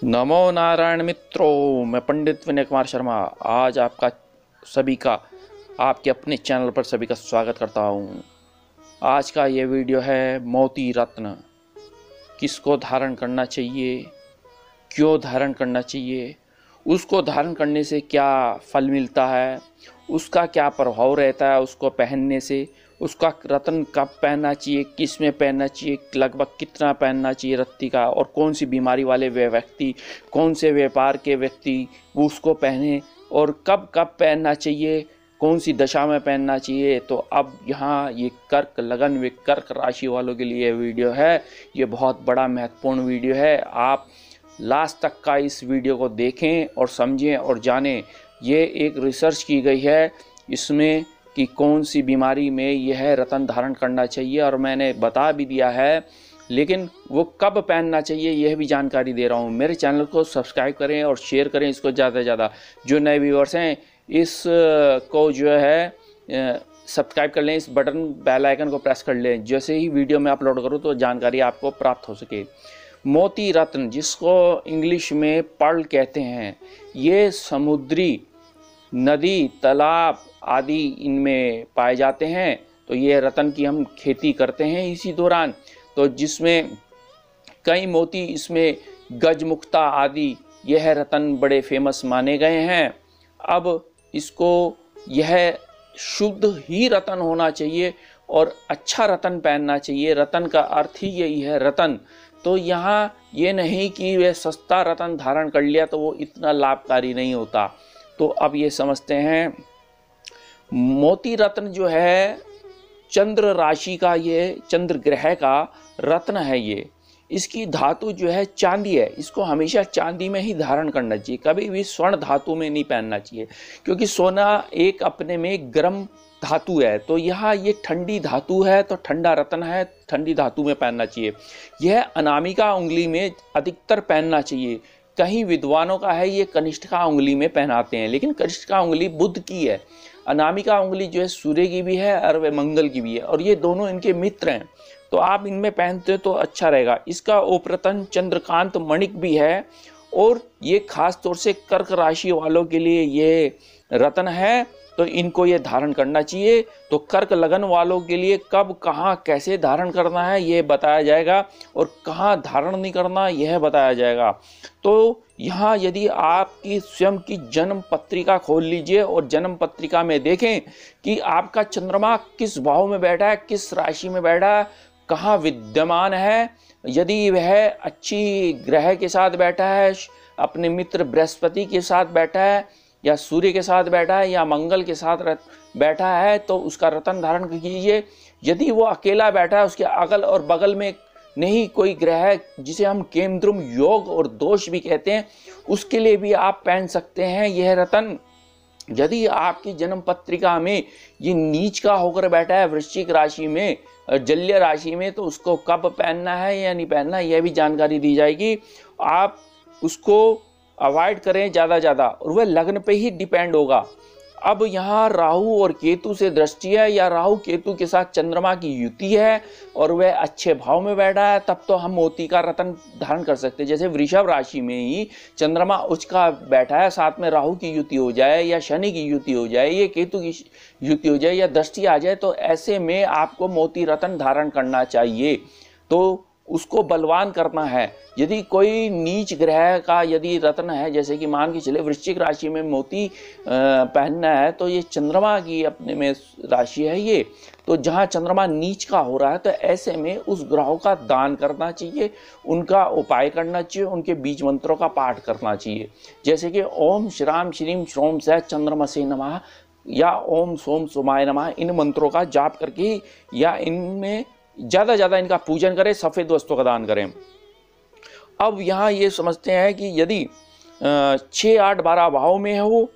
नमो नारायण मित्रों, मैं पंडित विनय कुमार शर्मा आज आपका सभी का आपके अपने चैनल पर सभी का स्वागत करता हूँ। आज का ये वीडियो है मोती रत्न। किसको धारण करना चाहिए, क्यों धारण करना चाहिए, उसको धारण करने से क्या फल मिलता है, उसका क्या प्रभाव रहता है उसको पहनने से, उसका रत्न कब पहनना चाहिए, किस में पहनना चाहिए, लगभग कितना पहनना चाहिए रत्ती का, और कौन सी बीमारी वाले वे व्यक्ति, कौन से व्यापार के व्यक्ति वो उसको पहने, और कब कब पहनना चाहिए, कौन सी दशा में पहनना चाहिए। तो अब यहाँ ये कर्क लगन व कर्क राशि वालों के लिए वीडियो है। ये बहुत बड़ा महत्वपूर्ण वीडियो है। आप लास्ट तक का इस वीडियो को देखें और समझें और जानें। ये एक रिसर्च की गई है इसमें कि कौन सी बीमारी में यह रत्न धारण करना चाहिए, और मैंने बता भी दिया है, लेकिन वो कब पहनना चाहिए यह भी जानकारी दे रहा हूँ। मेरे चैनल को सब्सक्राइब करें और शेयर करें इसको ज़्यादा से ज़्यादा। जो नए व्यूअर्स हैं इस को जो है सब्सक्राइब कर लें, इस बटन बेल आइकन को प्रेस कर लें। जैसे ही वीडियो में अपलोड करूँ तो जानकारी आपको प्राप्त हो सके। मोती रत्न, जिसको इंग्लिश में पर्ल कहते हैं, ये समुद्री नदी तालाब आदि इनमें पाए जाते हैं। तो ये रत्न की हम खेती करते हैं इसी दौरान, तो जिसमें कई मोती इसमें गजमुक्ता आदि यह रत्न बड़े फेमस माने गए हैं। अब इसको यह शुद्ध ही रत्न होना चाहिए और अच्छा रत्न पहनना चाहिए। रत्न का अर्थ ही यही है, रत्न। तो यहाँ ये नहीं कि वह सस्ता रत्न धारण कर लिया तो वो इतना लाभकारी नहीं होता। तो अब ये समझते हैं, मोती रत्न जो है चंद्र राशि का, ये चंद्र ग्रह का रत्न है। ये इसकी धातु जो है चांदी है। इसको हमेशा चांदी में ही धारण करना चाहिए, कभी भी स्वर्ण धातु में नहीं पहनना चाहिए, क्योंकि सोना एक अपने में गर्म धातु है। तो यहाँ ये ठंडी धातु है, तो ठंडा रत्न है, ठंडी धातु में पहनना चाहिए। यह अनामिका उंगली में अधिकतर पहनना चाहिए। कहीं विद्वानों का है ये कनिष्ठिका उंगली में पहनाते हैं, लेकिन कनिष्ठिका उंगली बुध की है, अनामिका उंगली जो है सूर्य की भी है और वे मंगल की भी है, और ये दोनों इनके मित्र हैं। तो आप इनमें पहनते तो अच्छा रहेगा। इसका उपरतन चंद्रकांत मणिक भी है, और ये खास तौर से कर्क राशि वालों के लिए ये रत्न है, तो इनको ये धारण करना चाहिए। तो कर्क लगन वालों के लिए कब कहाँ कैसे धारण करना है ये बताया जाएगा, और कहाँ धारण नहीं करना यह बताया जाएगा। तो यहाँ यदि आपकी स्वयं की जन्म पत्रिका खोल लीजिए और जन्म पत्रिका में देखें कि आपका चंद्रमा किस भाव में बैठा है, किस राशि में बैठा है, कहाँ विद्यमान है। यदि वह अच्छी ग्रह के साथ बैठा है, अपने मित्र बृहस्पति के साथ बैठा है, या सूर्य के साथ बैठा है, या मंगल के साथ बैठा है, तो उसका रत्न धारण कीजिए। यदि वो अकेला बैठा है, उसके अगल और बगल में नहीं कोई ग्रह है, जिसे हम केमद्रुम योग और दोष भी कहते हैं, उसके लिए भी आप पहन सकते हैं यह रत्न। यदि आपकी जन्म पत्रिका में ये नीच का होकर बैठा है वृश्चिक राशि में, जल्य राशि में, तो उसको कब पहनना है या नहीं पहनना यह भी जानकारी दी जाएगी। आप उसको अवॉइड करें ज़्यादा, और वह लग्न पे ही डिपेंड होगा। अब यहाँ राहु और केतु से दृष्टि है, या राहु केतु के साथ चंद्रमा की युति है और वह अच्छे भाव में बैठा है, तब तो हम मोती का रत्न धारण कर सकते हैं। जैसे वृषभ राशि में ही चंद्रमा उच्च का बैठा है, साथ में राहु की युति हो जाए, या शनि की युति हो जाए, ये केतु की युति हो जाए, या दृष्टि आ जाए, तो ऐसे में आपको मोती रत्न धारण करना चाहिए। तो उसको बलवान करना है। यदि कोई नीच ग्रह का यदि रत्न है, जैसे कि मान के चले वृश्चिक राशि में मोती पहनना है, तो ये चंद्रमा की अपने में राशि है ये, तो जहाँ चंद्रमा नीच का हो रहा है, तो ऐसे में उस ग्रहों का दान करना चाहिए, उनका उपाय करना चाहिए, उनके बीज मंत्रों का पाठ करना चाहिए। जैसे कि ओम श्राम श्रीम श्रोम से चंद्रमसे नमः, या ओम सोम सोमाय नमः, इन मंत्रों का जाप करके या इनमें ज़्यादा इनका पूजन करें, सफ़ेद वस्तु का दान करें। अब यहाँ ये समझते हैं कि यदि 6, 8, 12 भाव में हो,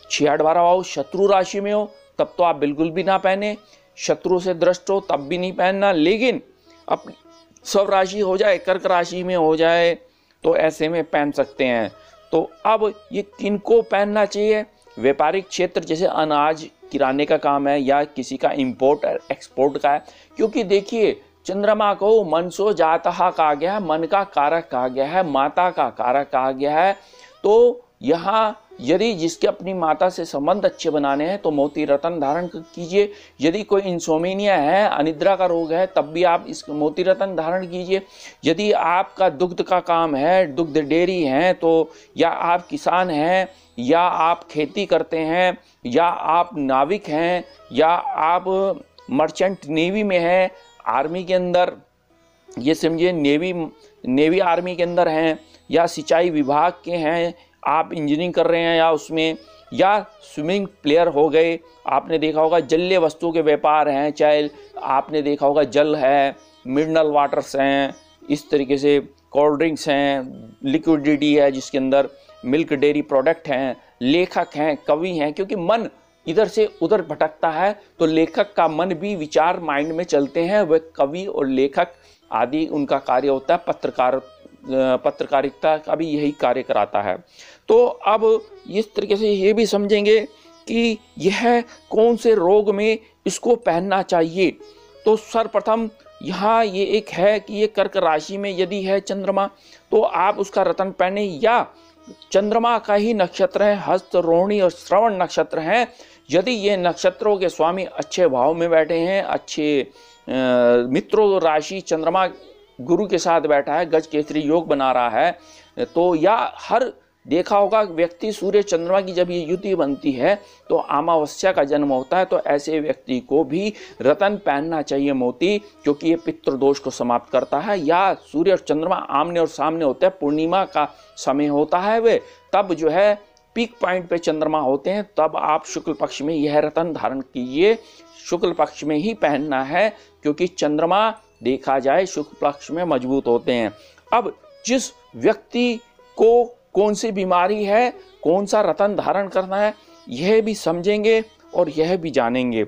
6, 8, 12 भाव शत्रु राशि में हो, तब तो आप बिल्कुल भी ना पहने। शत्रु से दृष्ट हो तब भी नहीं पहनना। लेकिन अपनी स्व राशि हो जाए, कर्क राशि में हो जाए, तो ऐसे में पहन सकते हैं। तो अब ये किनको पहनना चाहिए? व्यापारिक क्षेत्र, जैसे अनाज किराने का काम है, या किसी का इंपोर्ट और एक्सपोर्ट का है। क्योंकि देखिए चंद्रमा को मनसो जातः कहा गया है, मन का कारक कहा गया है, माता का कारक कहा गया है। तो यहाँ यदि जिसके अपनी माता से संबंध अच्छे बनाने हैं तो मोती रत्न धारण कीजिए। यदि कोई इंसोमेनिया है, अनिद्रा का रोग है, तब भी आप इस मोती रत्न धारण कीजिए। यदि आपका दुग्ध का काम है, दुग्ध डेयरी है, तो या आप किसान हैं, या आप खेती करते हैं, या आप नाविक हैं, या आप मर्चेंट नेवी में हैं, आर्मी के अंदर, ये समझिए नेवी आर्मी के अंदर हैं, या सिंचाई विभाग के हैं, आप इंजीनियरिंग कर रहे हैं, या उसमें, या स्विमिंग प्लेयर हो गए, आपने देखा होगा जलीय वस्तुओं के व्यापार हैं, चाहे आपने देखा होगा जल है, मिनरल वाटर्स हैं, इस तरीके से कोल्ड ड्रिंक्स हैं, लिक्विडिटी है जिसके अंदर मिल्क डेयरी प्रोडक्ट हैं, लेखक हैं, कवि हैं, क्योंकि मन इधर से उधर भटकता है तो लेखक का मन भी विचार माइंड में चलते हैं, वह कवि और लेखक आदि उनका कार्य होता है। पत्रकारिता का भी यही कार्य कराता है। तो अब इस तरीके से ये भी समझेंगे कि यह कौन से रोग में इसको पहनना चाहिए। तो सर्वप्रथम यहाँ ये एक है कि ये कर्क राशि में यदि है चंद्रमा तो आप उसका रत्न पहने, या चंद्रमा का ही नक्षत्र है, हस्त, रोहिणी और श्रवण नक्षत्र हैं, यदि ये नक्षत्रों के स्वामी अच्छे भाव में बैठे हैं, अच्छे मित्रों राशि चंद्रमा गुरु के साथ बैठा है, गज केसरी योग बना रहा है, तो या हर देखा होगा व्यक्ति सूर्य चंद्रमा की जब ये युति बनती है तो अमावस्या का जन्म होता है, तो ऐसे व्यक्ति को भी रत्न पहनना चाहिए मोती, क्योंकि ये पितृदोष को समाप्त करता है। या सूर्य और चंद्रमा आमने और सामने होते हैं, पूर्णिमा का समय होता है, वे तब जो है पीक पॉइंट पे चंद्रमा होते हैं, तब आप शुक्ल पक्ष में यह रत्न धारण कीजिए। शुक्ल पक्ष में ही पहनना है, क्योंकि चंद्रमा देखा जाए शुक्ल पक्ष में मजबूत होते हैं। अब जिस व्यक्ति को कौन सी बीमारी है, कौन सा रत्न धारण करना है, यह भी समझेंगे और यह भी जानेंगे।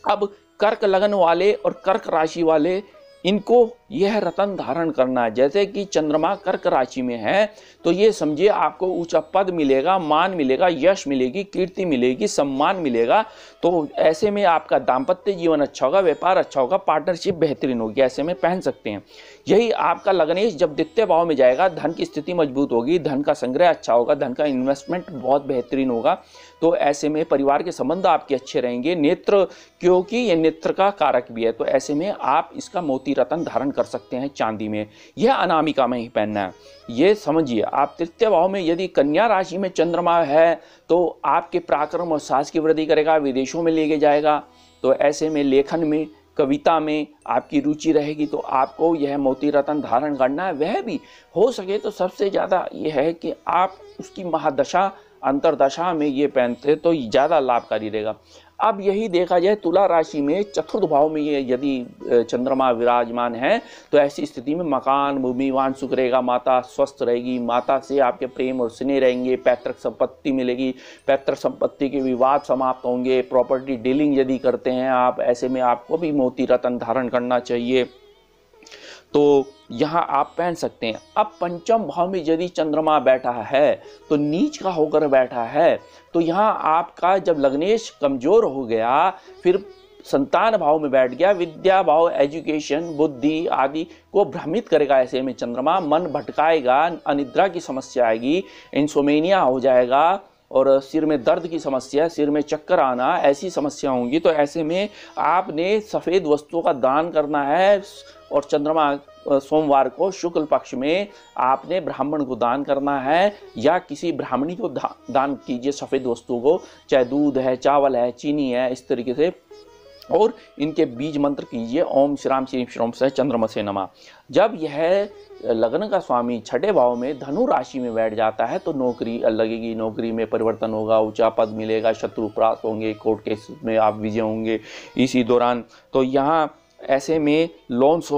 अब कर्क लग्न वाले और कर्क राशि वाले, इनको यह रत्न धारण करना है। जैसे कि चंद्रमा कर्क राशि में है तो ये समझिए आपको ऊंचा पद मिलेगा, मान मिलेगा, यश मिलेगी, कीर्ति मिलेगी, सम्मान मिलेगा। तो ऐसे में आपका दाम्पत्य जीवन अच्छा होगा, व्यापार अच्छा होगा, पार्टनरशिप बेहतरीन होगी, ऐसे में पहन सकते हैं। यही आपका लग्नेश जब द्वितीय भाव में जाएगा, धन की स्थिति मजबूत होगी, धन का संग्रह अच्छा होगा, धन का इन्वेस्टमेंट बहुत बेहतरीन होगा, तो ऐसे में परिवार के संबंध आपके अच्छे रहेंगे। नेत्र, क्योंकि ये नेत्र का कारक भी है, तो ऐसे में आप इसका मोती रत्न धारण कर सकते हैं चांदी में। यह अनामिका में ही पहनना है, ये समझिए। आप तृतीय भाव में यदि कन्या राशि में चंद्रमा है तो आपके पराक्रम और साहस की वृद्धि करेगा, विदेशों में लेके जाएगा। तो ऐसे में लेखन में, कविता में आपकी रुचि रहेगी, तो आपको यह मोती रत्न धारण करना है। वह भी हो सके तो सबसे ज़्यादा यह है कि आप उसकी महादशा अंतरदशा में ये पहनते तो ज़्यादा लाभकारी रहेगा। अब यही देखा जाए तुला राशि में चतुर्थ भाव में ये यदि चंद्रमा विराजमान है तो ऐसी स्थिति में मकान, भूमि, वाहन सुख रहेगा, माता स्वस्थ रहेगी, माता से आपके प्रेम और स्नेह रहेंगे, पैतृक संपत्ति मिलेगी, पैतृक संपत्ति के विवाद समाप्त होंगे, प्रॉपर्टी डीलिंग यदि करते हैं आप, ऐसे में आपको भी मोती रत्न धारण करना चाहिए। तो यहाँ आप पहन सकते हैं। अब पंचम भाव में यदि चंद्रमा बैठा है तो नीच का होकर बैठा है, तो यहाँ आपका जब लग्नेश कमजोर हो गया, फिर संतान भाव में बैठ गया, विद्या भाव, एजुकेशन, बुद्धि आदि को भ्रमित करेगा। ऐसे में चंद्रमा मन भटकाएगा, अनिद्रा की समस्या आएगी, इंसोमेनिया हो जाएगा, और सिर में दर्द की समस्या, सिर में चक्कर आना, ऐसी समस्या होंगी। तो ऐसे में आपने सफ़ेद वस्तुओं का दान करना है, और चंद्रमा सोमवार को शुक्ल पक्ष में आपने ब्राह्मण को दान करना है, या किसी ब्राह्मणी को दान कीजिए सफ़ेद वस्तुओं को, चाहे दूध है, चावल है, चीनी है, इस तरीके से, और इनके बीज मंत्र कीजिए, ओम श्राम श्रीम श्रोम से चंद्रमसे नमः। जब यह लग्न का स्वामी छठे भाव में धनु राशि में बैठ जाता है तो नौकरी लगेगी, नौकरी में परिवर्तन होगा, ऊंचा पद मिलेगा, शत्रु परास्त होंगे, कोर्ट केस में आप विजय होंगे इसी दौरान। तो यहाँ ऐसे में लोन्स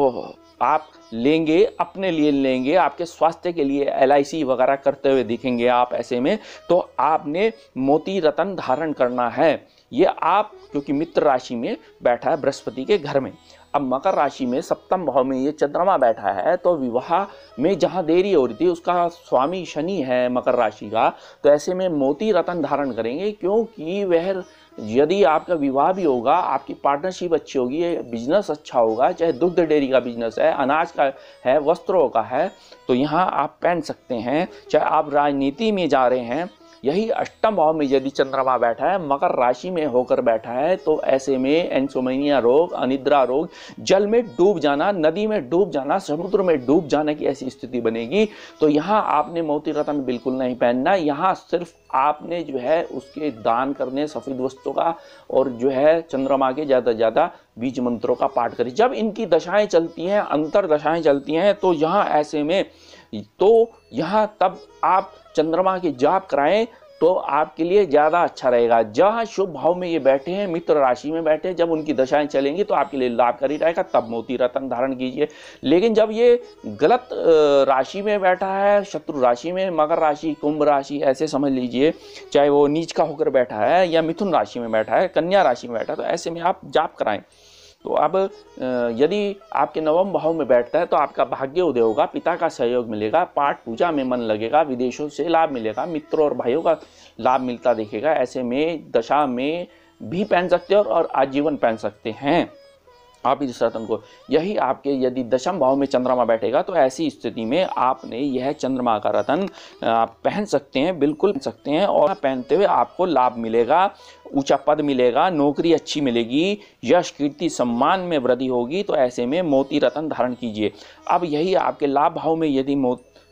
आप लेंगे, अपने लिए लेंगे, आपके स्वास्थ्य के लिए LIC वगैरह करते हुए दिखेंगे आप। ऐसे में तो आपने मोती रत्न धारण करना है। ये आप, क्योंकि मित्र राशि में बैठा है बृहस्पति के घर में। अब मकर राशि में सप्तम भाव में ये चंद्रमा बैठा है, तो विवाह में जहाँ देरी हो रही थी, उसका स्वामी शनि है मकर राशि का, तो ऐसे में मोती रत्न धारण करेंगे, क्योंकि वह यदि आपका विवाह भी होगा, आपकी पार्टनरशिप अच्छी होगी, बिजनेस अच्छा होगा, चाहे दुग्ध डेयरी का बिजनेस है, अनाज का है, वस्त्रों का है, तो यहाँ आप पहन सकते हैं। चाहे आप राजनीति में जा रहे हैं, यही अष्टम भाव में यदि चंद्रमा बैठा है, मकर राशि में होकर बैठा है, तो ऐसे में इंसोम्निया रोग, अनिद्रा रोग, जल में डूब जाना, नदी में डूब जाना, समुद्र में डूब जाने की ऐसी स्थिति बनेगी। तो यहाँ आपने मोती रत्न बिल्कुल नहीं पहनना। यहाँ सिर्फ आपने जो है उसके दान करने सफ़ेद वस्तु का, और जो है चंद्रमा के ज़्यादा से ज़्यादा बीज मंत्रों का पाठ करें। जब इनकी दशाएं चलती हैं, अंतर दशाएं चलती हैं, तो यहाँ ऐसे में यहाँ तब आप चंद्रमा के जाप कराएं तो आपके लिए ज़्यादा अच्छा रहेगा। जहाँ शुभ भाव में ये बैठे हैं, मित्र राशि में बैठे हैं, जब उनकी दशाएं चलेंगी तो आपके लिए लाभकारी रहेगा, तब मोती रत्न धारण कीजिए। लेकिन जब ये गलत राशि में बैठा है, शत्रु राशि में, मकर राशि, कुंभ राशि ऐसे समझ लीजिए, चाहे वो नीच का होकर बैठा है या मिथुन राशि में बैठा है, कन्या राशि में बैठा है, तो ऐसे में आप जाप कराएं। तो अब यदि आपके नवम भाव में बैठता है तो आपका भाग्य उदय होगा, पिता का सहयोग मिलेगा, पाठ पूजा में मन लगेगा, विदेशों से लाभ मिलेगा, मित्रों और भाइयों का लाभ मिलता दिखेगा। ऐसे में दशा में भी पहन सकते हैं और आजीवन पहन सकते हैं आप इस रत्न को। यही आपके यदि दशम भाव में चंद्रमा बैठेगा तो ऐसी स्थिति में आपने यह चंद्रमा का रत्न पहन सकते हैं, बिल्कुल पहन सकते हैं, और पहनते हुए आपको लाभ मिलेगा, ऊंचा पद मिलेगा, नौकरी अच्छी मिलेगी, यश कीर्ति सम्मान में वृद्धि होगी। तो ऐसे में मोती रत्न धारण कीजिए। अब यही आपके लाभ भाव में यदि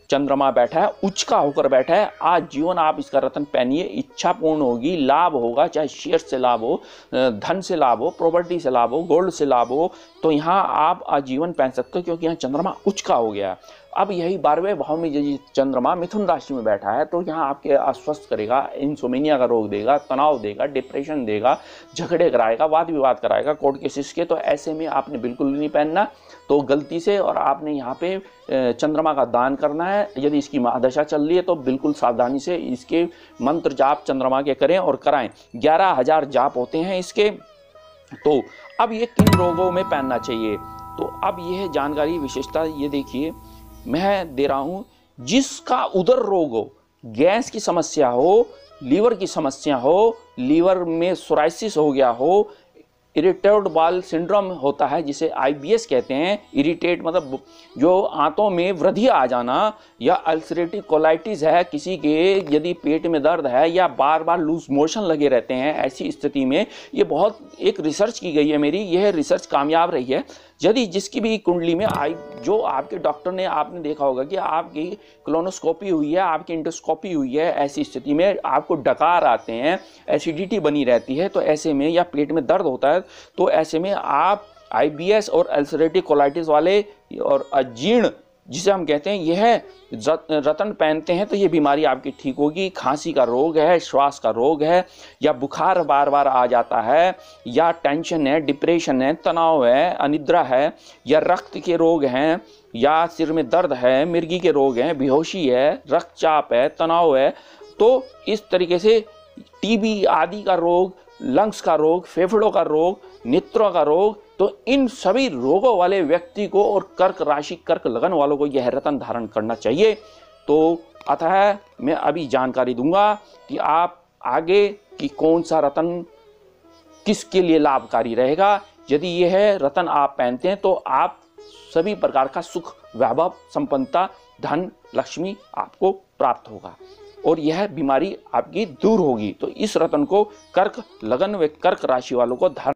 चंद्रमा बैठा है, उच्च का होकर बैठा है, आज जीवन आप इसका रत्न पहनिए, इच्छा पूर्ण होगी, लाभ होगा, चाहे शेयर से लाभ हो, धन से लाभ हो, प्रॉपर्टी से लाभ हो, गोल्ड से लाभ हो, तो यहाँ आप आजीवन पहन सकते हो, क्योंकि यहाँ चंद्रमा उच्च का हो गया। अब यही 12वें भाव में यदि चंद्रमा मिथुन राशि में बैठा है तो यहाँ आपके अस्वस्थ करेगा, इंसोम्निया का रोग देगा, तनाव देगा, डिप्रेशन देगा, झगड़े कराएगा, वाद विवाद कराएगा, कोर्ट केसेस के। तो ऐसे में आपने बिल्कुल नहीं पहनना। तो गलती से, और आपने यहाँ पे चंद्रमा का दान करना है। यदि इसकी महादशा चल रही है तो बिल्कुल सावधानी से इसके मंत्र जाप चंद्रमा के करें और कराएं। 11,000 जाप होते हैं इसके। तो अब ये किन रोगों में पहनना चाहिए, तो अब यह जानकारी विशेषता ये देखिए मैं दे रहा हूँ। जिसका उदर रोग हो, गैस की समस्या हो, लीवर की समस्या हो, लीवर में सोराइसिस हो गया हो, इरिटेट बाउल सिंड्रोम होता है जिसे IBS कहते हैं, इरिटेट मतलब जो आंतों में वृद्धि आ जाना, या अल्सरेटिव कोलाइटिस है किसी के, यदि पेट में दर्द है या बार बार लूज मोशन लगे रहते हैं, ऐसी स्थिति में ये बहुत एक रिसर्च की गई है मेरी, यह रिसर्च कामयाब रही है। यदि जिसकी भी कुंडली में जो आपके डॉक्टर ने, आपने देखा होगा कि आपकी कोलोनोस्कोपी हुई है, आपकी इंडोस्कोपी हुई है, ऐसी स्थिति में आपको डकार आते हैं, एसिडिटी बनी रहती है, तो ऐसे में, या पेट में दर्द होता है, तो ऐसे में आप IBS और अल्सरेटिव कोलाइटिस वाले और अजीर्ण जिसे हम कहते हैं, यह रत्न पहनते हैं तो ये बीमारी आपकी ठीक होगी। खांसी का रोग है, श्वास का रोग है, या बुखार बार बार आ जाता है, या टेंशन है, डिप्रेशन है, तनाव है, अनिद्रा है, या रक्त के रोग हैं, या सिर में दर्द है, मिर्गी के रोग हैं, बेहोशी है, रक्तचाप है, तनाव है, तो इस तरीके से TB आदि का रोग, लंग्स का रोग, फेफड़ों का रोग, नेत्रों का रोग, तो इन सभी रोगों वाले व्यक्ति को और कर्क राशि, कर्क लगन वालों को यह रत्न धारण करना चाहिए। तो अतः मैं अभी जानकारी दूंगा कि आप आगे कि कौन सा रत्न किसके लिए लाभकारी रहेगा। यदि यह रत्न आप पहनते हैं तो आप सभी प्रकार का सुख, वैभव, संपन्नता, धन, लक्ष्मी आपको प्राप्त होगा और यह बीमारी आपकी दूर होगी। तो इस रत्न को कर्क लगन व कर्क राशि वालों को धारण